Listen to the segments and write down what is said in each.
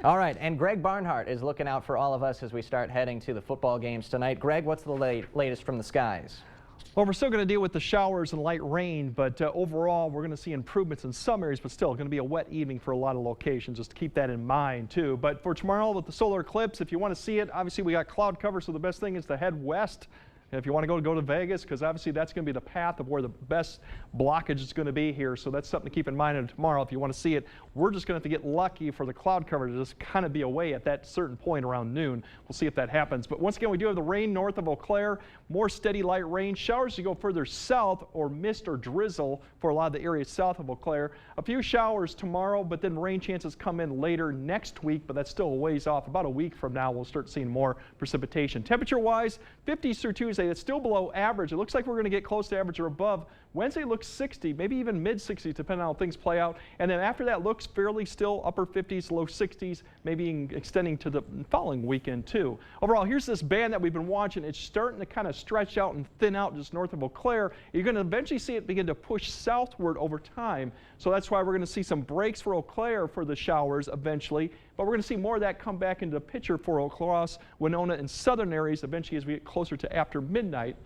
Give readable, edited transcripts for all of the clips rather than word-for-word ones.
All right, and Greg Barnhart is looking out for all of us as we start heading to the football games tonight. Greg, what's the latest from the skies? Well, we're still going to deal with the showers and light rain, but overall we're going to see improvements in some areas, but still going to be a wet evening for a lot of locations. Just to keep that in mind too. But for tomorrow with the solar eclipse, if you want to see it, obviously we got cloud cover, so the best thing is to head west. If you want to go to Vegas, because obviously that's going to be the path of where the best blockage is going to be here. So that's something to keep in mind tomorrow if you want to see it. We're just going to have to get lucky for the cloud cover to just kind of be away at that certain point around noon. We'll see if that happens. But once again, we do have the rain north of Eau Claire, more steady light rain. Showers to go further south, or mist or drizzle for a lot of the areas south of Eau Claire. A few showers tomorrow, but then rain chances come in later next week, but that's still a ways off. About a week from now, we'll start seeing more precipitation. Temperature-wise, 50s through Tuesday. It's still below average. It looks like we're going to get close to average or above. Wednesday looks 60, maybe even mid-60s, depending on how things play out. And then after that looks fairly still upper 50s, low 60s, maybe extending to the following weekend too. Overall, here's this band that we've been watching. It's starting to kind of stretch out and thin out just north of Eau Claire. You're going to eventually see it begin to push southward over time. So that's why we're going to see some breaks for Eau Claire for the showers eventually. But we're going to see more of that come back into the picture for Eau Claire, Winona, and southern areas eventually as we get closer to after midnight.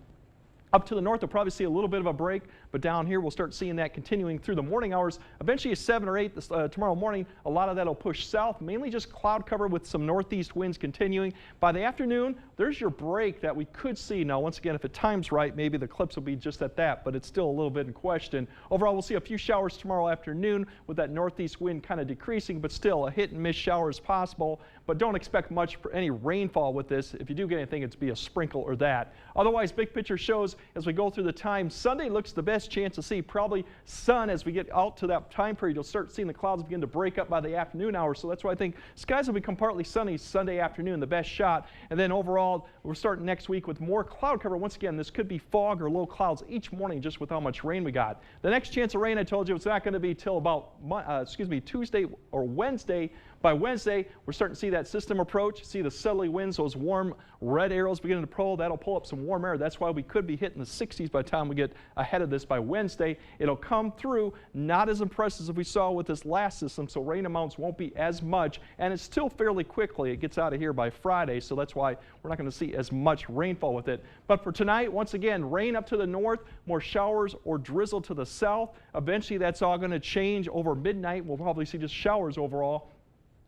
Up to the north, we'll probably see a little bit of a break, but down here we'll start seeing that continuing through the morning hours. Eventually at 7 or 8 tomorrow morning, a lot of that will push south, mainly just cloud cover with some northeast winds continuing. By the afternoon, there's your break that we could see. Now, once again, if it times right, maybe the eclipse will be just at that, but it's still a little bit in question. Overall, we'll see a few showers tomorrow afternoon with that northeast wind kind of decreasing, but still a hit and miss shower is possible. But don't expect much for any rainfall with this. If you do get anything, it's be a sprinkle or that. Otherwise, big picture shows as we go through the time, Sunday looks the best chance to see probably sun as we get out to that time period. You'll start seeing the clouds begin to break up by the afternoon hours. So that's why I think skies will become partly sunny Sunday afternoon, the best shot. And then overall, we're starting next week with more cloud cover. Once again, this could be fog or low clouds each morning just with how much rain we got. The next chance of rain, I told you, it's not going to be till about Tuesday or Wednesday. By Wednesday, we're starting to see that system approach, see the southerly winds, those warm red arrows beginning to pull. That'll pull up some warm air. That's why we could be hitting the 60s by the time we get ahead of this by Wednesday. It'll come through, not as impressive as we saw with this last system, so rain amounts won't be as much, and it's still fairly quickly. It gets out of here by Friday, so that's why we're not going to see as much rainfall with it. But for tonight, once again, rain up to the north, more showers or drizzle to the south. Eventually, that's all going to change over midnight. We'll probably see just showers overall.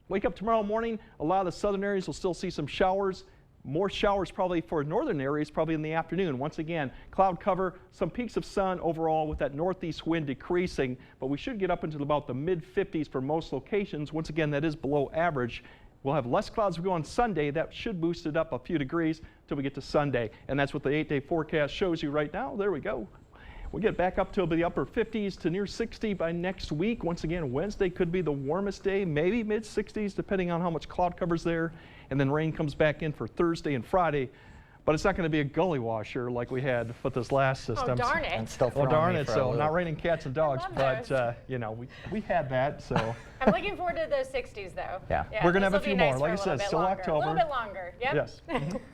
Wake up tomorrow morning, a lot of the southern areas will still see some showers. More showers probably for northern areas probably in the afternoon. Once again, cloud cover, some peaks of sun overall with that northeast wind decreasing, but we should get up into about the mid-50s for most locations. Once again, that is below average. We'll have less clouds as we go on Sunday. That should boost it up a few degrees until we get to Sunday. And that's what the 8-day forecast shows you right now. There we go. We'll get back up to the upper 50s to near 60 by next week. Once again, Wednesday could be the warmest day, maybe mid-60s, depending on how much cloud cover's there. And then rain comes back in for Thursday and Friday. But it's not going to be a gully washer like we had with this last system. Oh, darn it. And still Oh, darn it. So loop. not raining cats and dogs, but, those. we had that. So I'm looking forward to the 60s, though. Yeah. We're going to have a this'll few be more. nice Like for I a said, little bit still longer. October. A little bit longer. Yep. Yes.